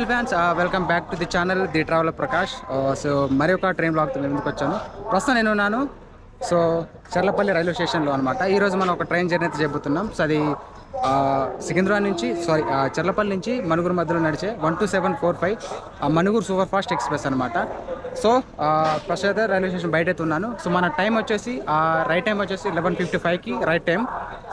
Travel fans welcome back to the channel the travel Prakash. So మరి ఒక train బ్లాగ్తో మేము ముందుకు వచ్చాను. ప్రస్తుతం నేను ఉన్నాను సో చర్లపల్లి రైల్వే స్టేషన్లో అనమాట. ఈరోజు మనం ఒక ట్రైన్ జర్నీ అయితే చేయబోతున్నాం. సో అది సికింద్రాబాద్ నుంచి చర్లపల్లి నుంచి మనుగురు మధ్యలో నడిచే 12745 మనుగురు సూపర్ ఫాస్ట్ ఎక్స్ప్రెస్ అనమాట. సో ఫస్ట్ అయితే రైల్వే స్టేషన్ బయట అయితే ఉన్నాను. సో మన టైం వచ్చేసి రైట్ టైం వచ్చేసి 11:55కి right time.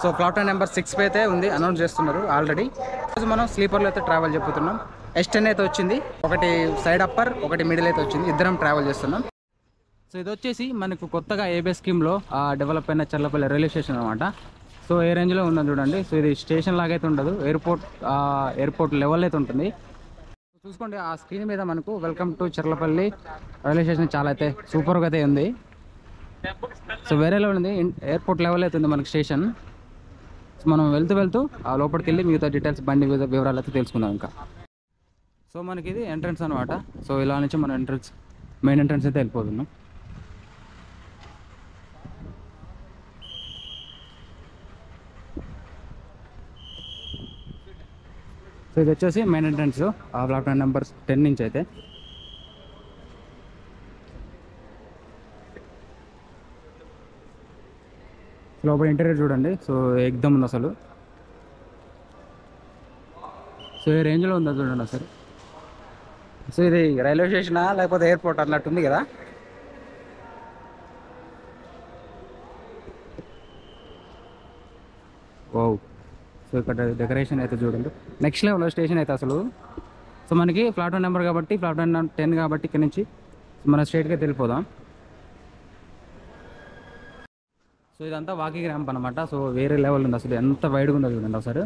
So platform number 6 అయితే ఉంది, అనౌన్స్ చేస్తున్నారు ఆల్రెడీ. రోజు మనం స్లీపర్లో అయితే ట్రావెల్ చెప్పుతున్నాం. S10 అయితే వచ్చింది, ఒకటి సైడ్ అప్పర్ ఒకటి మిడిల్ అయితే వచ్చింది, ఇద్దరం ట్రావెల్ చేస్తున్నాం. సో ఇది వచ్చేసి మనకు కొత్తగా ఏబిఎస్ స్కీమ్లో డెవలప్ అయిన చర్లపల్లి రైల్వే స్టేషన్ అనమాట. సో ఏ రేంజ్లో ఉందని చూడండి. సో ఇది స్టేషన్ లాగా అయితే ఉండదు, ఎయిర్పోర్ట్ లెవెల్ అయితే ఉంటుంది. చూసుకోండి ఆ స్క్రీన్ మీద మనకు welcome to Charlapalli railway station చాలా అయితే సూపర్గా అయితే ఉంది. సో వేరే లెవెల్ ఉంది, ఎయిర్పోర్ట్ లెవెల్ అయితే ఉంది మనకి స్టేషన్. సో మనం వెళ్తూ ఆ లోపలికి వెళ్ళి మిగతా డీటెయిల్స్ బండి వివరాలు అయితే తెలుసుకుందాం ఇంకా. సో మనకి ఇది ఎంట్రన్స్ అనమాట. సో ఇలా నుంచి మనం మెయిన్ ఎంట్రన్స్ అయితే వెళ్ళిపోతున్నాం. సో ఇది వచ్చేసి మెయిన్ ఎంట్రన్స్ ప్లాట్ఫామ్ నెంబర్ 10 నుంచి అయితే. లోపల ఇంటీరియర్ చూడండి. సో ఎగ్దమ్ ఉంది అసలు. సో ఈ రేంజ్లో ఉందా చూడండి అసలు. సో ఇది రైల్వే స్టేషనా లేకపోతే ఎయిర్పోర్ట్ అన్నట్టుంది కదా. ఓ సో ఇక్కడ డెకరేషన్ అయితే చూడండి నెక్స్ట్ లెవెల్ స్టేషన్ అయితే అసలు. సో మనకి ప్లాట్ఫామ్ నెంబర్ కాబట్టి ప్లాట్ఫామ్ 10 కాబట్టి ఇక్కడ నుంచి మన స్ట్రైట్గా వెళ్ళిపోదాం. సో ఇదంతా వాకింగ్ ర్యాంప్ అనమాట. సో వేరే లెవెల్ ఉంది అసలు, ఎంత వైడ్గా ఉందో చూడండి అసలు.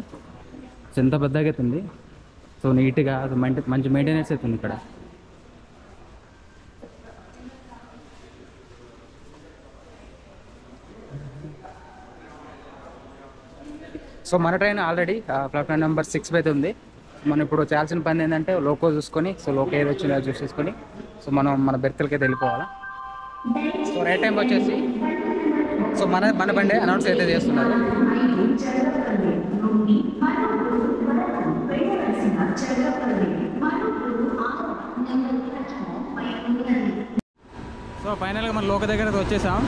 సో ఎంత పెద్దగా అవుతుంది. సో నీట్గా మంచి మెయింటెనెన్స్ అవుతుంది ఇక్కడ. సో మన ట్రైన్ ఆల్రెడీ ప్లాట్ఫామ్ నెంబర్ 6 అయితే ఉంది. మనం ఇప్పుడు చేయాల్సిన పని ఏంటంటే లోకో చూసుకొని, సో లోకో ఏది వచ్చిందో చూసేసుకొని సో మనం మన బెర్త్లకి అయితే వెళ్ళిపోవాలి. సో రైట్ టైం వచ్చేసి సో మన బండి అనౌన్స్ అయితే చేస్తున్నారు. సో ఫైనల్గా మన లోకో దగ్గర వచ్చేసాం.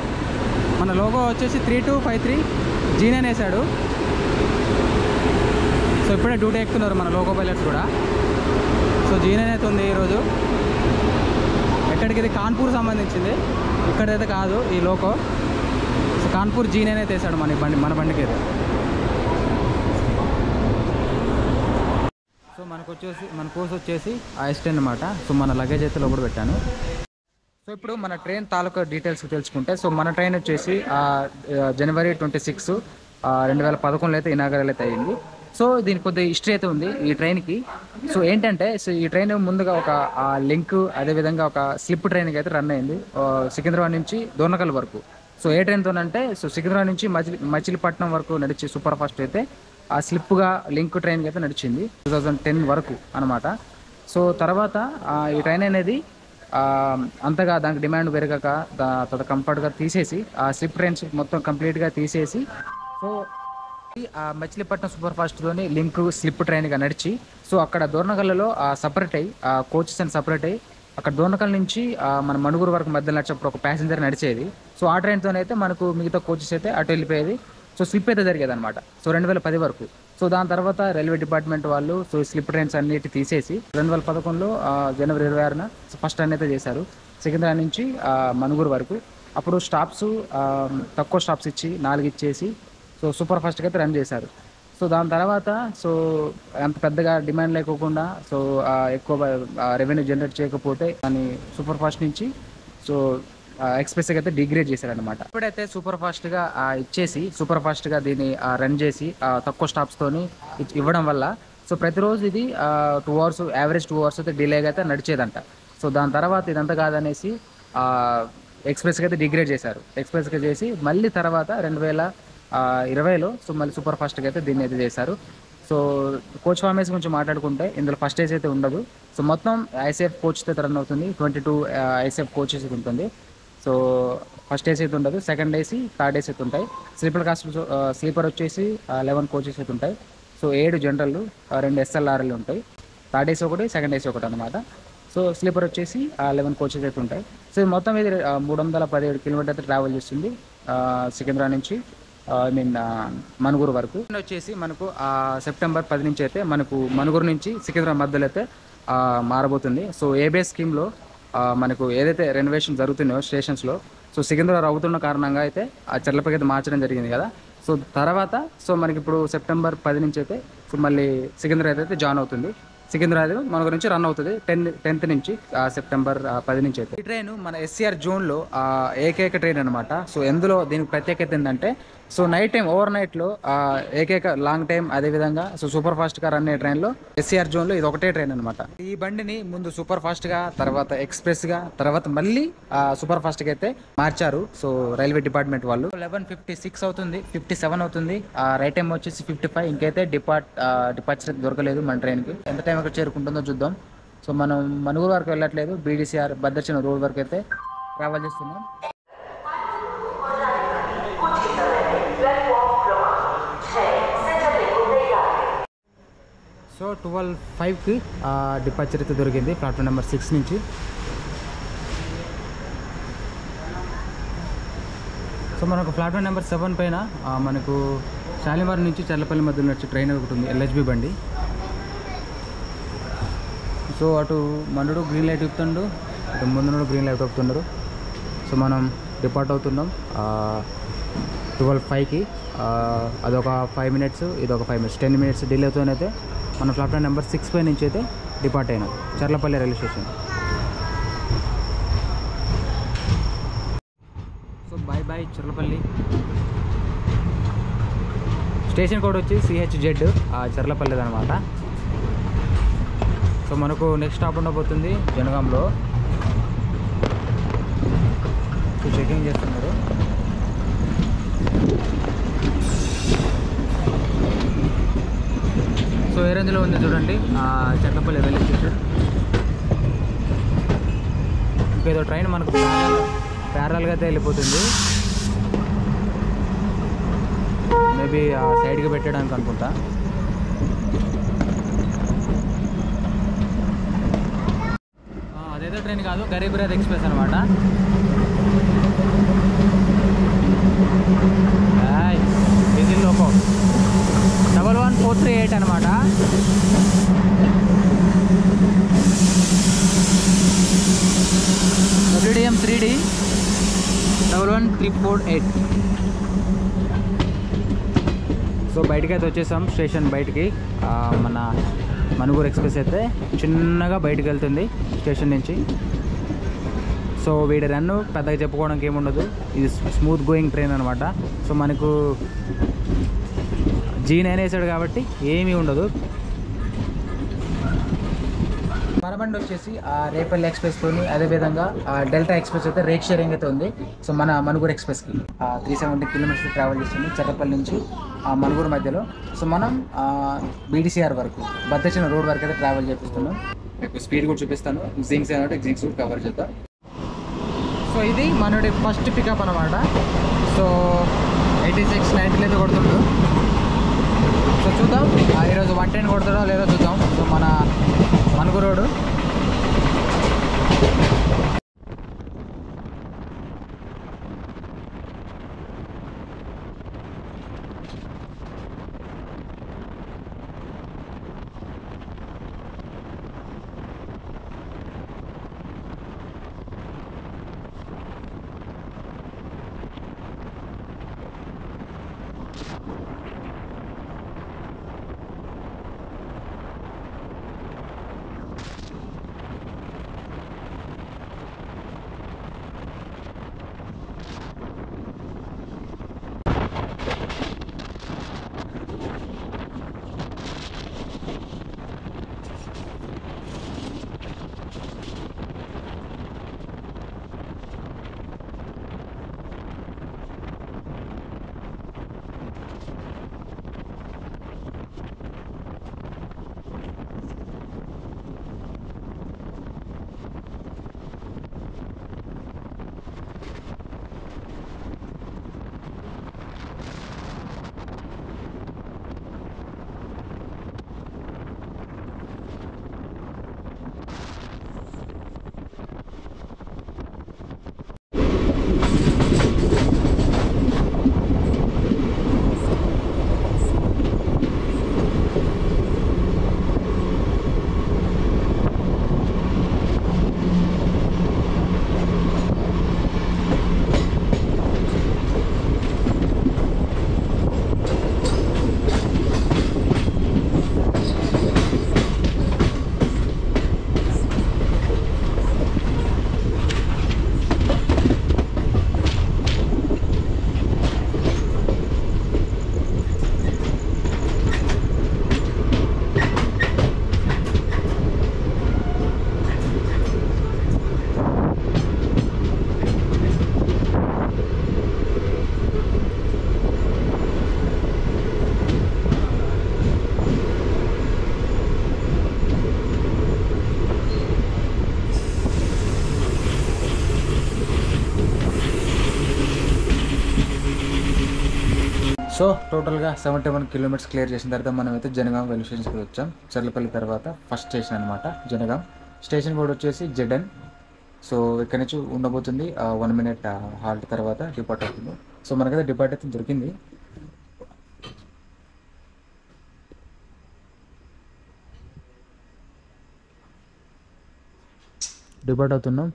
మన లోగో వచ్చేసి 3253 G9 వేసాడు. సో ఇప్పుడే డ్యూటీ ఎక్కుతున్నారు మన లోకో పైలట్స్ కూడా. సో G9 అయితే ఉంది ఈరోజు. ఎక్కడికి ఇది కాన్పూర్ సంబంధించింది, ఇక్కడైతే కాదు ఈ లోకో. సో కాన్పూర్ G9 అయితే వేసాడు మన బండికి అయితే. సో మన కోర్స్ వచ్చేసి S10 అనమాట. సో మన లగేజ్ అయితే లోపల పెట్టాను. సో ఇప్పుడు మన ట్రైన్ తాలూకా డీటెయిల్స్ తెలుసుకుంటే, సో మన ట్రైన్ వచ్చేసి జనవరి 26, 2011 అయితే ఇనాగరల్ అయితే అయ్యింది. సో దీనికి కొద్దిగా హిస్టరీ అయితే ఉంది ఈ ట్రైన్కి. సో ఏంటంటే సో ఈ ట్రైన్ ముందుగా ఒక లింక్, అదేవిధంగా ఒక స్లిప్ ట్రైన్కి అయితే రన్ అయింది సికింద్రాబాద్ నుంచి దోర్నకల్ వరకు. సో ఏ ట్రైన్తోనంటే సో సికింద్రాబాద్ నుంచి మచిలీపట్నం వరకు నడిచి సూపర్ ఫాస్ట్ అయితే ఆ స్లిప్గా లింక్ ట్రైన్కి అయితే నడిచింది 2010 వరకు అనమాట. సో తర్వాత ఈ ట్రైన్ అనేది అంతగా దానికి డిమాండ్ పెరగక తర్వాత కంఫర్ట్గా తీసేసి ఆ స్లిప్ ట్రైన్స్ మొత్తం కంప్లీట్గా తీసేసి సో మచిలీపట్నం సూపర్ ఫాస్ట్తోని లింక్ స్లిప్ ట్రైన్గా నడిచి సో అక్కడ దోర్నకల్లో సపరేట్ అయ్యి కోచెస్ అని సపరేట్ అయ్యి అక్కడ దోర్నకల్ నుంచి మన మనుగురు వరకు మధ్యలో నడిచినప్పుడు ఒక ప్యాసింజర్ నడిచేది. సో ఆ ట్రైన్తోనైతే మనకు మిగతా కోచెస్ అయితే అటు వెళ్ళిపోయేది. సో స్లిప్ అయితే జరిగేది అనమాట. సో 2010 వరకు. సో దాని తర్వాత రైల్వే డిపార్ట్మెంట్ వాళ్ళు సో స్లిప్ ట్రైన్స్ అన్నిటి తీసేసి 2011లో జనవరి 26న ఫస్ట్ రన్ అయితే చేశారు సికింద్రాబాద్ నుంచి మనుగురు వరకు. అప్పుడు స్టాప్స్ తక్కువ స్టాప్స్ ఇచ్చి 4 ఇచ్చేసి సో సూపర్ ఫాస్ట్గా అయితే రన్ చేశారు. సో దాని తర్వాత సో అంత పెద్దగా డిమాండ్ లేకోకుండా సో ఎక్కువ రెవెన్యూ జనరేట్ చేయకపోతే దాన్ని సూపర్ ఫాస్ట్ నుంచి సో ఎక్స్ప్రెస్గా అయితే డిగ్రేడ్ చేశారనమాట. ఇప్పుడైతే సూపర్ ఫాస్ట్గా ఇచ్చేసి సూపర్ ఫాస్ట్గా దీన్ని రన్ చేసి తక్కువ స్టాప్స్తోని ఇవ్వడం వల్ల సో ప్రతిరోజు ఇది 2 అవర్స్ యావరేజ్ 2 అవర్స్ అయితే డిలేగా అయితే నడిచేదంట. సో దాని తర్వాత ఇదంతా కాదనేసి ఎక్స్ప్రెస్గా అయితే డిగ్రేడ్ చేశారు. ఎక్స్ప్రెస్గా చేసి మళ్ళీ తర్వాత 2020లో సో మళ్ళీ సూపర్ ఫాస్ట్గా అయితే దీన్ని అయితే చేశారు. సో కోచ్ ఫార్మేషన్ గురించి మాట్లాడుకుంటే ఇందులో ఫస్ట్ ఏసీ అయితే ఉండదు. సో మొత్తం ఐసీఎఫ్ కోచ్ అయితే రన్ అవుతుంది. 22 ఐసీఎఫ్ కోచెస్ అయితే ఉంటుంది. సో ఫస్ట్ ఏసీ అయితే ఉండదు, సెకండ్ ఏసీ, థర్డ్ ఏసీ అయితే ఉంటాయి. స్లీపర్ వచ్చేసి 11 కోచెస్ అయితే ఉంటాయి. సో 7 జనరల్, 2 SLRలు ఉంటాయి. థర్డ్ ఏసీ ఒకటి, సెకండ్ ఏసీ ఒకటి అనమాట. సో స్లీపర్ వచ్చేసి 11 కోచెస్ అయితే ఉంటాయి. సో ఇది మొత్తం ఇది 317 కిలోమీటర్ అయితే ట్రావెల్ చేస్తుంది సికింద్రాబాద్ నుంచి ఐ మీన్ మనుగురు వరకు. వచ్చేసి మనకు సెప్టెంబర్ 10 నుంచి అయితే మనకు మనుగురు నుంచి సికింద్రాబాద్ మధ్యలో అయితే మారబోతుంది. సో ఏబిఎస్ స్కీమ్లో మనకు ఏదైతే రెనోవేషన్ జరుగుతున్నాయో స్టేషన్స్లో, సో సికింద్రాబాద్ అవుతున్న కారణంగా అయితే ఆ చర్లపల్లికి అయితే మార్చడం జరిగింది కదా. సో తర్వాత సో మనకి ఇప్పుడు సెప్టెంబర్ 10 నుంచి అయితే సో మళ్ళీ సికింద్రాబాద్ అయితే జాయిన్ అవుతుంది. సికింద్రాబాద్ మన గురించి రన్ అవుతుంది 10th నుంచి సెప్టెంబర్ 10 నుంచి అయితే. ఈ ట్రైన్ మన ఎస్సీఆర్ జోన్లో ఏకైక ట్రైన్ అనమాట. సో ఎందులో దీనికి ప్రత్యేకత ఏంటంటే సో నైట్ టైం ఓవర్ నైట్లో ఏకైక లాంగ్ టైం, అదేవిధంగా సో సూపర్ ఫాస్ట్గా రన్ అయ్యే ట్రైన్లో ఎస్సీఆర్ జోన్లో ఇది ఒకటే ట్రైన్ అనమాట. ఈ బండిని ముందు సూపర్ ఫాస్ట్గా, తర్వాత ఎక్స్ప్రెస్గా, తర్వాత మళ్ళీ సూపర్ ఫాస్ట్గా అయితే మార్చారు. సో రైల్వే డిపార్ట్మెంట్ వాళ్ళు 11:56 అవుతుంది, 57 అవుతుంది. రైట్ టైం వచ్చేసి 55. ఇంకైతే డిపార్చర్ దొరకలేదు మన ట్రైన్కి. ఎంత టైం అక్కడ చేరుకుంటుందో చూద్దాం. సో మనం మనుగురు వరకు వెళ్ళట్లేదు, బీడీసీఆర్ భద్రాచలం రోడ్ వరకు అయితే ట్రావెల్ చేస్తున్నాం. సో 12:05కి డిపార్చర్ అయితే దొరికింది ప్లాట్ఫామ్ నెంబర్ 6 నుంచి. సో మనకు ప్లాట్ఫామ్ నెంబర్ 7 పైన మనకు శాలిమార్ నుంచి చర్లపల్లి మధ్యలో వచ్చే ట్రైన్ ఒకటి ఉంది, ఎల్హెచ్బి బండి. సో అటు మనుడు గ్రీన్ లైట్ ఇస్తుండు, అటు ముందు గ్రీన్ లైట్ ఇస్తున్నారు. సో మనం డిపార్ట్ అవుతున్నాం 12:05కి. అదొక 5 minutes, ఇదొక 5 minutes, 10 minutes డిలేతోనైతే మన ప్లాట్ఫామ్ నెంబర్ 6 పై నుంచి అయితే డిపార్ట్ అయినాం Charlapalli railway station. So bye bye Charlapalli. Station code వచ్చి CHZ చర్లపల్లిది అనమాట. సో మనకు నెక్స్ట్ స్టాప్ ఉండబోతుంది జనగాంలో. సో చెకింగ్ చేస్తున్నారు. సో ఏ రేంజ్లో ఉంది చూడండి చర్లపల్లి రైల్వే స్టేషన్. ఇంకేదో ట్రైన్ మనకు ప్యారల్గా అయితే వెళ్ళిపోతుంది. మేబీ సైడ్కి పెట్టడానికి అనుకుంటా. అదేదో ట్రైన్ కాదు, గరీబ్ రథ్ ఎక్స్ప్రెస్ అనమాట. డీజిల్ లోకో 11438 అనమాట. WDM 3D 11348. సో బయటకి అయితే వచ్చేసాం, స్టేషన్ బయటికి. మన మనుగురు ఎక్స్ప్రెస్ అయితే చిన్నగా బయటకు వెళ్తుంది స్టేషన్ నుంచి. సో వీడి రన్ను పెద్దగా చెప్పుకోవడానికి ఏముండదు, ఇది స్మూత్ గోయింగ్ ట్రైన్ అనమాట. సో మనకు G9 వేసాడు కాబట్టి ఏమీ ఉండదు. మన బండి వచ్చేసి రేపల్లి ఎక్స్ప్రెస్తోని, అదేవిధంగా డెల్టా ఎక్స్ప్రెస్ అయితే రేక్ షేరింగ్ అయితే ఉంది. సో మన మనుగురు ఎక్స్ప్రెస్కి 370 kilometers ట్రావెల్ చేస్తుంది చర్లపల్లి నుంచి మనుగురు మధ్యలో. సో మనం BDCR వరకు, భద్రాచలం రోడ్ వరకు అయితే ట్రావెల్ చేపిస్తున్నాం. మీకు స్పీడ్ కూడా చూపిస్తాను, జింక్స్ అయినట్టు జింక్స్ కూడా కవర్ చేద్దాం. సో ఇది మనోడి ఫస్ట్ పికప్ అనమాట. సో 86, 90 అయితే కొడుతుండు. సో చూద్దాం ఈరోజు 110 కొడతాడో లేదో చూద్దాం. సో మన మనుగురు రోడ్డు. సో టోటల్గా 71 కిలోమీటర్స్ క్లియర్ చేసిన తర్వాత మనం అయితే జనగాం రైల్వే స్టేషన్కి వచ్చాం. చర్లపల్లి తర్వాత ఫస్ట్ స్టేషన్ అనమాట జనగాం. స్టేషన్ కూడా వచ్చేసి జెడ్ఎన్. సో ఇక్కడ నుంచి ఉండబోతుంది 1 మినిట్ హాల్ట్ తర్వాత డిపార్ట్ అవుతుంది. సో మనకైతే డిపార్ట్ అయితే దొరికింది. డిపార్ట్ అవుతున్నాం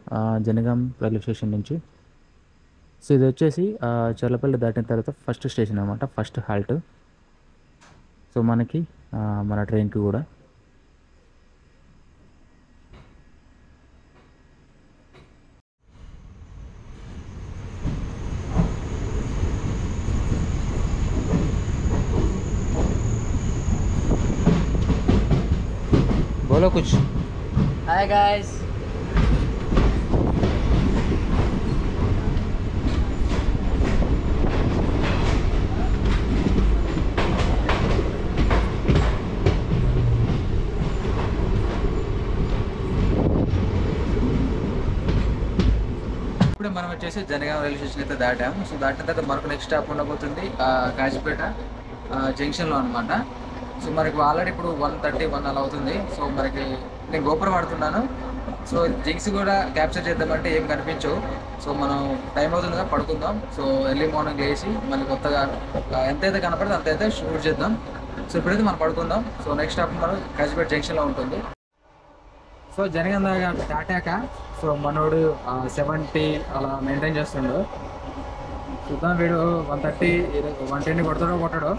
జనగాం రైల్వే స్టేషన్ నుంచి. సో ఇది వచ్చేసి చర్లపల్లి దాటిన తర్వాత ఫస్ట్ స్టేషన్ అనమాట, ఫస్ట్ హాల్ట్. సో మనకి మన ట్రైన్కి కూడా बोलो कुछ. हाय गाइस, ఇప్పుడు మనం వచ్చేసి జనగాం రైల్వే స్టేషన్ అయితే దాటాము. సో దాటిన తర్వాత మనకు నెక్స్ట్ స్టాప్ ఉండబోతుంది కాజీపేట జంక్షన్లో అనమాట. సో మనకి ఆల్రెడీ ఇప్పుడు 1:30 అలా అవుతుంది. సో మనకి నేను గోపురం వాడుతున్నాను. సో జింక్స్ కూడా క్యాప్చర్ చేద్దామంటే ఏం కనిపించవు. సో మనం టైం అవుతుంది కదా, పడుకుందాం. సో ఎర్లీ మార్నింగ్ లేచి మళ్ళీ కొత్తగా ఎంతైతే కనపడితే అంతైతే షూట్ చేద్దాం. సో ఇప్పుడైతే మనం పడుకుందాం. సో నెక్స్ట్ స్టాప్ మనం కాజీపేట జంక్షన్లో ఉంటుంది. సో జనగాం దాటాక సో మనోడు 70 అలా మెయింటైన్ చేస్తుండు. చూద్దాం వీడు 130 110 కొడతాడో కొట్టాడో.